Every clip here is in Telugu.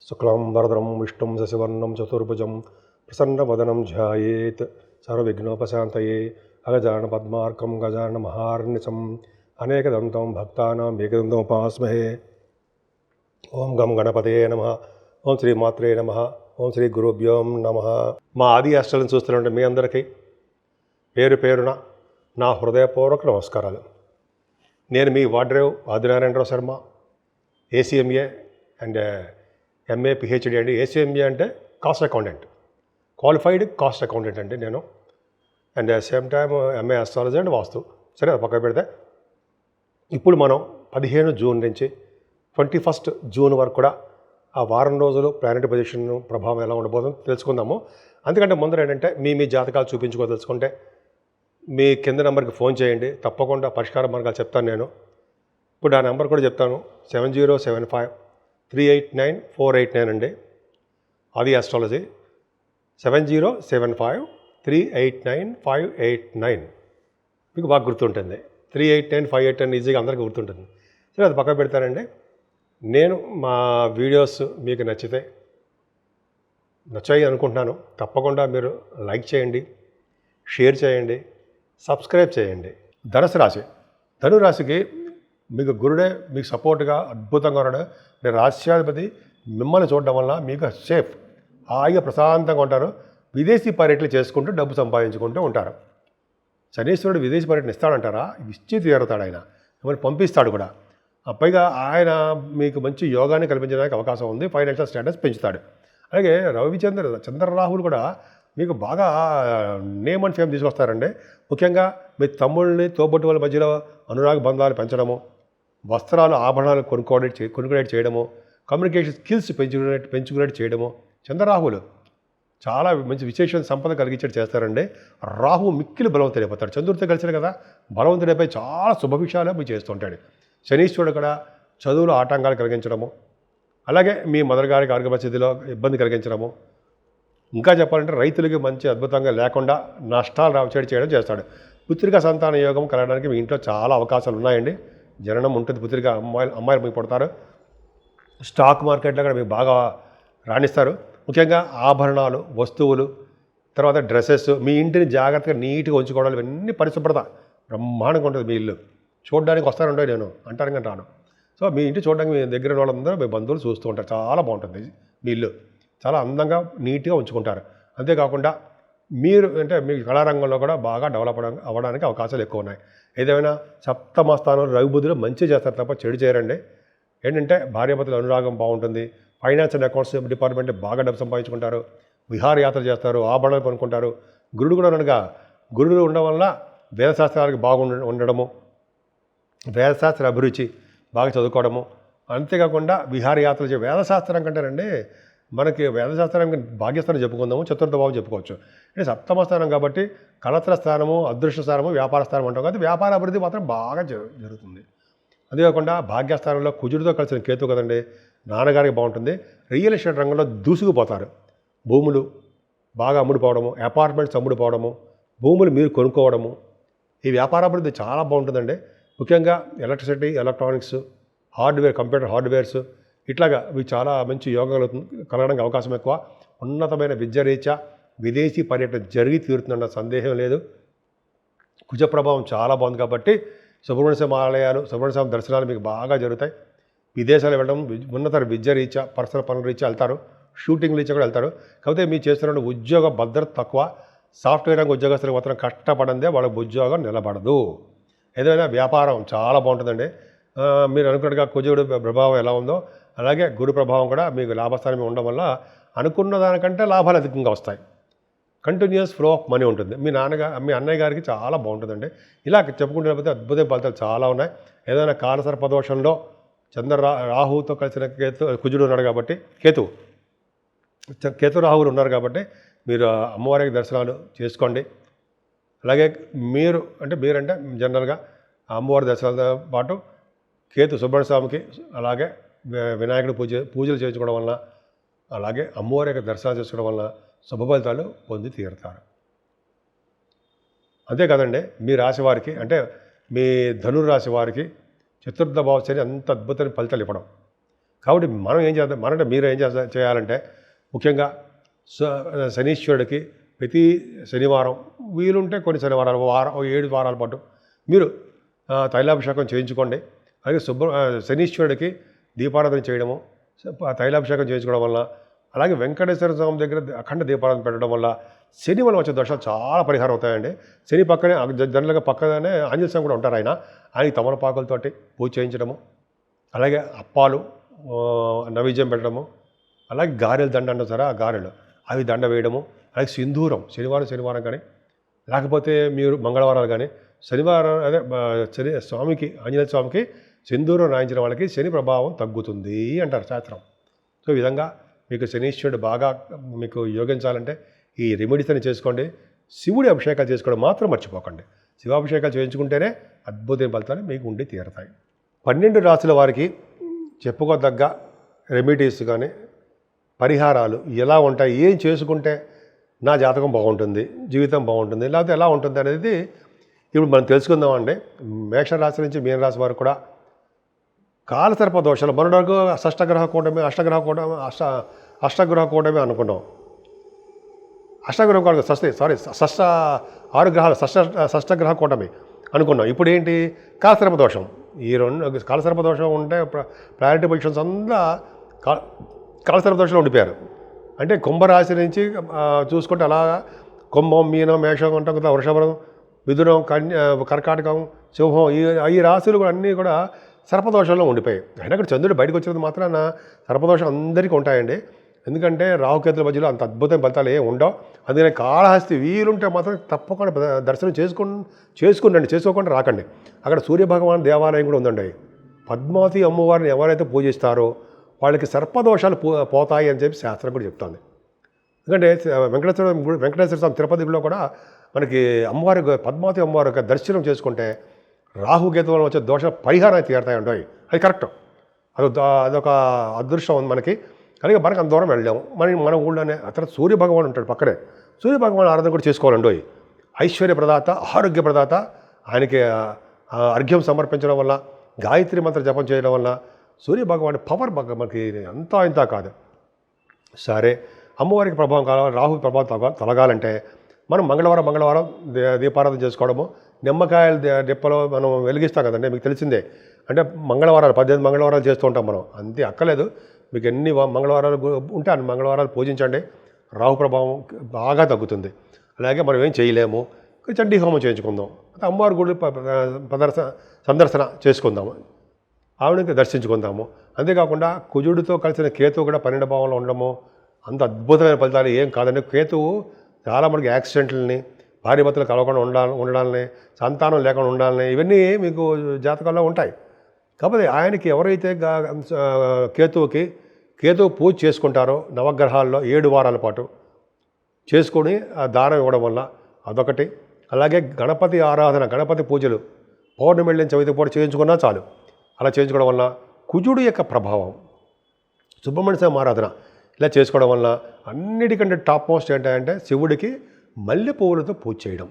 శుక్లం వరదరం విష్ణుం శశివర్ణం చతుర్భుజం ప్రసన్నవదనం ధ్యాయేత్ సర్వవిఘ్నోపశాంతయే అగజానన పద్మార్కం గజానన మహార్నిశం అనేకదంతం భక్తానాం ఏకదంతముపాస్మహే. ఓం గం గణపతయే నమః. ఓం శ్రీ మాత్రే నమః. ఓం శ్రీ గురుభ్యోం నమః. మా ఆది అష్టలను చూస్తున్నట్టు మీ అందరికీ పేరు పేరున నా హృదయపూర్వక నమస్కారాలు. నేను మీ Vadrev Adinarayanarao Sharma, ACMA and MA PhD అండి. ఏసీఎంఏ అంటే cost accountant, qualified cost accountant అండి నేను. And same time MA astrology and vastu. సరే, అది పక్కన పెడితే ఇప్పుడు మనం 15 జూన్ నుంచి 21 జూన్ వరకు కూడా ఆ వారం రోజులు ప్లానెట్ పొజిషన్ ప్రభావం ఎలా ఉండబోతుందో తెలుసుకుందాము. అందుకంటే ముందర ఏంటంటే మీ జాతకాలు చూపించుకోదలుచుకుంటే మీ కింద నెంబర్కి ఫోన్ చేయండి, తప్పకుండా పరిష్కార మార్గాలు చెప్తాను నేను. ఇప్పుడు ఆ నెంబర్ కూడా చెప్తాను, 7075389489 అండి. అది ఆస్ట్రాలజీ 7075389589. మీకు బాగా గుర్తుంటుంది. 389589 ఈజీగా అందరికీ గుర్తుంటుంది. సరే, అది పక్కన పెడతానండి. నేను మా వీడియోస్ మీకు నచ్చాయి అనుకుంటున్నాను. తప్పకుండా మీరు లైక్ చేయండి, షేర్ చేయండి, సబ్స్క్రైబ్ చేయండి. ధనురాశికి మీకు గురుడే మీకు సపోర్ట్గా అద్భుతంగా ఉన్నాడు. మీరు రాష్ట్రాధిపతి మిమ్మల్ని చూడడం వల్ల మీకు సేఫ్, హాయిగా ప్రశాంతంగా ఉంటారు. విదేశీ పర్యటనలు చేసుకుంటూ డబ్బు సంపాదించుకుంటూ ఉంటారు. శనీశ్వరుడు విదేశీ పర్యటన ఇస్తాడంటారా? ఇచ్చి తీరుతాడు. ఆయన మిమ్మల్ని పంపిస్తాడు కూడా. పైగా ఆయన మీకు మంచి యోగాన్ని కల్పించడానికి అవకాశం ఉంది. ఫైనాన్షియల్ స్టేటస్ పెంచుతాడు. అలాగే చంద్రరాహులు కూడా మీకు బాగా నేమ్ అండ్ ఫేమ్ తీసుకొస్తారండి. ముఖ్యంగా మీ తమ్ముళ్ళని తోబుట్టు వాళ్ళ మధ్యలో అనురాగ బంధాలు పెంచడము, వస్త్రాలు ఆభరణాలు కొనుక్కునేట్ చేయడము, కమ్యూనికేషన్ స్కిల్స్ పెంచుకునేట్ చేయడము. చంద్రరాహులు చాలా మంచి విశేషమైన సంపద కలిగించేట్టు చేస్తారండి. రాహు మిక్కిలి బలవంతుడు అయిపోతాడు. చంద్రుడితో కలిసిన కదా, బలవంతుడైపోయి చాలా శుభ విషయాలు మీకు చేస్తుంటాడు. శనీశ్వరుడు కూడా చదువులో ఆటంకాలు కలిగించడము, అలాగే మీ మదర్ గారికి ఆరోగ్య పరిస్థితిలో ఇబ్బంది కలిగించడము, ఇంకా చెప్పాలంటే రైతులకి మంచి అద్భుతంగా లేకుండా నష్టాలు చేయడం చేస్తాడు. పుత్రిక సంతాన యోగం కలగడానికి మీ ఇంట్లో చాలా అవకాశాలు ఉన్నాయండి. జననం ఉంటుంది, పుత్రిక అమ్మాయిలు మీకు పుడతారు. స్టాక్ మార్కెట్లో కూడా మీకు బాగా రాణిస్తారు. ముఖ్యంగా ఆభరణాలు, వస్తువులు, తర్వాత డ్రెస్సెస్, మీ ఇంటిని జాగ్రత్తగా నీట్గా ఉంచుకోవడాలు, ఇవన్నీ పరిశుభ్రత బ్రహ్మాండంగా ఉంటుంది. మీ ఇల్లు చూడడానికి వస్తారంటే నేను అంటాను కానీ రాను. సో మీ ఇంటి చూడడానికి మీ దగ్గర వాళ్ళందరూ మీ బంధువులు చూస్తూ ఉంటారు. చాలా బాగుంటుంది మీ ఇల్లు, చాలా అందంగా నీట్గా ఉంచుకుంటారు. అంతేకాకుండా మీరు అంటే మీ కళారంగంలో కూడా బాగా డెవలప్ అవ్వడానికి అవకాశాలు ఎక్కువ ఉన్నాయి. ఏదైనా సప్తమ స్థానంలో రవిబుద్ధులు మంచి చేస్తారు తప్ప చెడు చేయరండి. ఏంటంటే భార్యాభర్తల అనురాగం బాగుంటుంది. ఫైనాన్స్ అండ్ అకౌంట్స్ డిపార్ట్మెంట్ బాగా డబ్బు సంపాదించుకుంటారు. విహారయాత్ర చేస్తారు, ఆభరణాలు కొనుక్కుంటారు. గురుడు కూడా ఉండగా, గురుడు ఉండడం వల్ల వేదశాస్త్రాలకు ఉండడము, వేదశాస్త్ర అభిరుచి బాగా చదువుకోవడము. అంతేకాకుండా విహారయాత్రలు వేదశాస్త్రం కంటేనండి మనకి వేదశాస్త్రానికి భాగ్యస్థానం చెప్పుకుందాము, చతుర్థ భావం చెప్పుకోవచ్చు. అంటే సప్తమ స్థానం కాబట్టి కళత్ర స్థానము, అదృష్ట స్థానము, వ్యాపార స్థానం అంటాం. కాబట్టి వ్యాపార అభివృద్ధి మాత్రం బాగా జరుగుతుంది. అంతేకాకుండా భాగ్యస్థానంలో కుజుడితో కలిసిన కేతు కదండి, నాన్నగారికి బాగుంటుంది. రియల్ ఎస్టేట్ రంగంలో దూసుకుపోతారు. భూములు బాగా అమ్ముడుపోవడము, అపార్ట్మెంట్స్ అమ్ముడుపోవడము, భూములు మీరు కొనుక్కోవడము, ఈ వ్యాపారాభివృద్ధి చాలా బాగుంటుందండి. ముఖ్యంగా electricity, electronics, hardware, computer hardwares, ఇట్లాగా ఇవి చాలా మంచి యోగం కలగడానికి అవకాశం ఎక్కువ. ఉన్నతమైన విద్య రీత్యా విదేశీ పర్యటన జరిగి తీరుతుందన్న సందేహం లేదు. కుజ ప్రభావం చాలా బాగుంది కాబట్టి సుబ్రహ్మణ్య స్వామి ఆలయాలు, సుబ్రహ్మణ్య స్వామి దర్శనాలు మీకు బాగా జరుగుతాయి. విదేశాలు వెళ్ళడం, ఉన్నత విద్య రీత్యా, పర్సనల్ పనుల రీత్యా వెళ్తారు, షూటింగ్ రీత్యా కూడా వెళ్తారు. కాకపోతే మీరు చేస్తున్న ఉద్యోగ భద్రత తక్కువ. సాఫ్ట్వేర్ రంగ ఉద్యోగస్తులకు మాత్రం కష్టపడందే వాళ్ళకి ఉద్యోగం నిలబడదు. ఏదైనా వ్యాపారం చాలా బాగుంటుందండి. మీరు అనుకున్నట్టుగా కుజుడు ప్రభావం ఎలా ఉందో అలాగే గురు ప్రభావం కూడా మీకు లాభస్థానం ఉండడం వల్ల అనుకున్న దానికంటే లాభాలు అధికంగా వస్తాయి. కంటిన్యూస్ ఫ్లో ఆఫ్ మనీ ఉంటుంది. మీ అన్నయ్య గారికి చాలా బాగుంటుందండి. ఇలా చెప్పుకుంటే అద్భుతమైన ఫలితాలు చాలా ఉన్నాయి. ఏదైనా కాలసర్పదోషంలో రాహుతో కలిసిన కుజుడు ఉన్నాడు కాబట్టి, కేతు రాహువులు ఉన్నారు కాబట్టి మీరు అమ్మవారికి దర్శనాలు చేసుకోండి. అలాగే మీరంటే జనరల్గా అమ్మవారి దర్శనాలతో పాటు కేతు సుబ్రహ్మణ్య స్వామికి, అలాగే వినాయకుడి పూజలు చేయించుకోవడం వల్ల, అలాగే అమ్మవారి యొక్క దర్శనాలు చేసుకోవడం వల్ల శుభ ఫలితాలు పొంది తీరుతారు. అంతే కదండి, మీ రాశి వారికి అంటే మీ ధనురాశి వారికి చతుర్థ భావ శని అంత అద్భుతమైన ఫలితాలు ఇవ్వడం. కాబట్టి మనం ఏం చేద్దాం, మనంటే మీరు ఏం చేయాలంటే ముఖ్యంగా శనీశ్వరుడికి ప్రతి శనివారం వీలుంటే కొన్ని శనివారాలు 7 వారాల పాటు మీరు తైలాభిషేకం చేయించుకోండి. అలాగే శనీశ్వరుడికి దీపారాధన చేయడము, తైలాభిషేకం చేయించుకోవడం వల్ల, అలాగే వెంకటేశ్వర స్వామి దగ్గర అఖండ దీపారాధన పెట్టడం వల్ల శని వల్ల వచ్చే దోషాలు చాలా పరిహారం అవుతాయండి. శని పక్కనే జనరల్గా పక్కనే ఆంజనేయ స్వామి కూడా ఉంటారు. ఆయనకి తమలపాకులతోటి పూజ చేయించడము, అలాగే అప్పాలు నైవేద్యం పెట్టడము, అలాగే గారెలు దండ అంటారు సరే, ఆ గారెలు అవి దండ వేయడము, అలాగే సింధూరం శనివారం కానీ లేకపోతే మీరు మంగళవారాలు కానీ శనివారం శని స్వామికి ఆంజనేయ స్వామికి సింధూరం రాయించిన వాళ్ళకి శని ప్రభావం తగ్గుతుంది అంటారు శాస్త్రం. సో ఈ విధంగా మీకు శనీశ్వరుడు బాగా మీకు యోగించాలంటే ఈ రెమెడీస్ అని చేసుకోండి. శివుడి అభిషేకాలు చేసుకోవడం మాత్రం మర్చిపోకండి. శివాభిషేకాలు చేయించుకుంటేనే అద్భుతమైన ఫలితాలు మీకు ఉండి తీరుతాయి. 12 రాశుల వారికి చెప్పుకోదగ్గ రెమెడీస్ కానీ పరిహారాలు ఎలా ఉంటాయి, ఏం చేసుకుంటే నా జాతకం బాగుంటుంది, జీవితం బాగుంటుంది, లేకపోతే ఎలా ఉంటుంది అనేది ఇప్పుడు మనం తెలుసుకుందామండి. మేషరాశి నుంచి మీనరాశి వరకు కూడా కాలసర్ప దోషాలు మనకు అష్టగ్రహ కూటమి అనుకున్నాం. అష్టగ్రహం కూటమి షష్టగ్రహ కూటమి అనుకున్నాం. ఇప్పుడు ఏంటి, కాలసర్ప దోషం. ఈ 2 కాలసర్ప దోషం ఉంటే ప్రయారిటీ పొజిషన్స్ అంతా కాలసర్ప దోషంలో ఉండిపోయారు. అంటే కుంభరాశి నుంచి చూసుకుంటే అలాగా కుంభం, మీనం, మేషం అంటాం కదా, వృషభం, మిథునం, కర్కాటకం, సింహం, ఈ రాశులు కూడా అన్నీ కూడా సర్పదోషంలో ఉండిపోయాయి. అయినా ఇక్కడ చంద్రుడు బయటకు వచ్చినందుకు మాత్రాన సర్పదోషం అందరికీ ఉంటాయండి. ఎందుకంటే రాహుకేతుల మధ్యలో అంత అద్భుతమైన ఫలితాలు ఏమి ఉండవు. అందుకని కాళహస్తి వీలుంటే మాత్రం తప్పకుండా దర్శనం చేసుకునండి, చేసుకోకుండా రాకండి. అక్కడ సూర్యభగవాన్ దేవాలయం కూడా ఉందండి. పద్మావతి అమ్మవారిని ఎవరైతే పూజిస్తారో వాళ్ళకి సర్పదోషాలు పోతాయి అని చెప్పి శాస్త్రం కూడా చెప్తుంది. ఎందుకంటే వెంకటేశ్వర స్వామి తిరుపతిలో కూడా మనకి అమ్మవారి పద్మావతి అమ్మవారి యొక్క దర్శనం చేసుకుంటే రాహుకేతు వల్ల వచ్చే దోష పరిహారం తీరుతాయి ఉంటాయి. అది కరెక్ట్. అదొక అదృష్టం ఉంది మనకి. అలాగే మనకు అంత దూరం వెళ్ళాము. మన ఊళ్ళోనే అతను సూర్యభగవాన్ ఉంటాడు పక్కనే. సూర్యభగవాన్ ఆరాధన కూడా చేసుకోవాలండి. ఐశ్వర్య ప్రదాత, ఆరోగ్య ప్రదాత. ఆయనకి అర్ఘ్యం సమర్పించడం వల్ల, గాయత్రి మంత్ర జపం చేయడం వల్ల సూర్యభగవాన్ పవర్ మనకి అంతా ఇంత కాదు. సరే, అమ్మవారికి ప్రభావం కావాలి, రాహు ప్రభావం తొలగాలంటే మనం మంగళవారం దీపారాధన చేసుకోవడము, నిమ్మకాయల డిప్పలో మనం వెలిగిస్తాం కదండి, మీకు తెలిసిందే. అంటే 18 మంగళవారాలు చేస్తూ ఉంటాం మనం. అంతే అక్కలేదు. మీకు ఎన్ని మంగళవారాలు ఉంటే అన్ని మంగళవారాలు పూజించండి, రాహు ప్రభావం బాగా తగ్గుతుంది. అలాగే మనం ఏం చేయలేము, చండీ హోమం చేయించుకుందాం, అమ్మవారి గుడి సందర్శన చేసుకుందాము, ఆవిడకి దర్శించుకుందాము. అంతేకాకుండా కుజుడితో కలిసిన కేతువు కూడా 12 భావంలో ఉండడము అంత అద్భుతమైన ఫలితాలు ఏం కాదండి. కేతువు చాలా మనకి యాక్సిడెంట్లని, భార్యాభర్తలు కలవకుండా ఉండాలని, సంతానం లేకుండా ఉండాలని, ఇవన్నీ మీకు జాతకాల్లో ఉంటాయి. కాకపోతే ఆయనకి ఎవరైతే కేతువు పూజ చేసుకుంటారో నవగ్రహాల్లో 7 వారాల పాటు చేసుకొని ఆ దానం ఇవ్వడం వల్ల అదొకటి. అలాగే గణపతి ఆరాధన, గణపతి పూజలు పౌర్ణమి వెళ్ళిన చవితి పూట చేయించుకున్నా చాలు. అలా చేయించుకోవడం వల్ల కుజుడు యొక్క ప్రభావం, సుబ్రహ్మణ్య స్వామి ఆరాధన ఇలా చేసుకోవడం వల్ల అన్నిటికంటే టాప్ మోస్ట్ ఏంటంటే శివుడికి మల్లె పువ్వులతో పూజ చేయడం.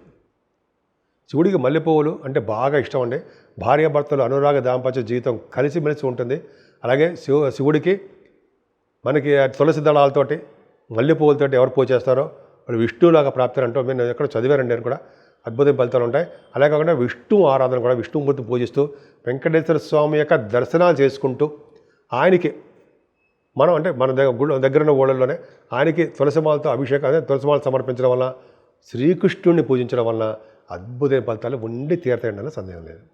శివుడికి మల్లె పువ్వులు అంటే బాగా ఇష్టం అండి. భార్యాభర్తలు అనురాగ దాంపత్య జీవితం కలిసిమెలిసి ఉంటుంది. అలాగే శివుడికి మనకి తులసి దళాలతోటి మల్లె పువ్వులతోటి ఎవరు పూజ చేస్తారో వాళ్ళు విష్ణులాగా ప్రాప్తి అంటూ నేను ఎక్కడ చదివారండి. నేను కూడా అద్భుతమైన ఫలితాలు ఉంటాయి. అలాగే కాకుండా విష్ణు ఆరాధన కూడా విష్ణుమూర్తి పూజిస్తూ వెంకటేశ్వర స్వామి యొక్క దర్శనాలు చేసుకుంటూ ఆయనకి మనం అంటే మన దగ్గర ఉన్న ఊళ్ళల్లోనే ఆయనకి తులసిమాలతో అభిషేకం, అదే తులసిమాల సమర్పించడం వల్ల, శ్రీకృష్ణుడిని పూజించడం వల్ల అద్భుతమైన ఫలితాలు ఉండి తీరతాయండి, సందేహం లేదు.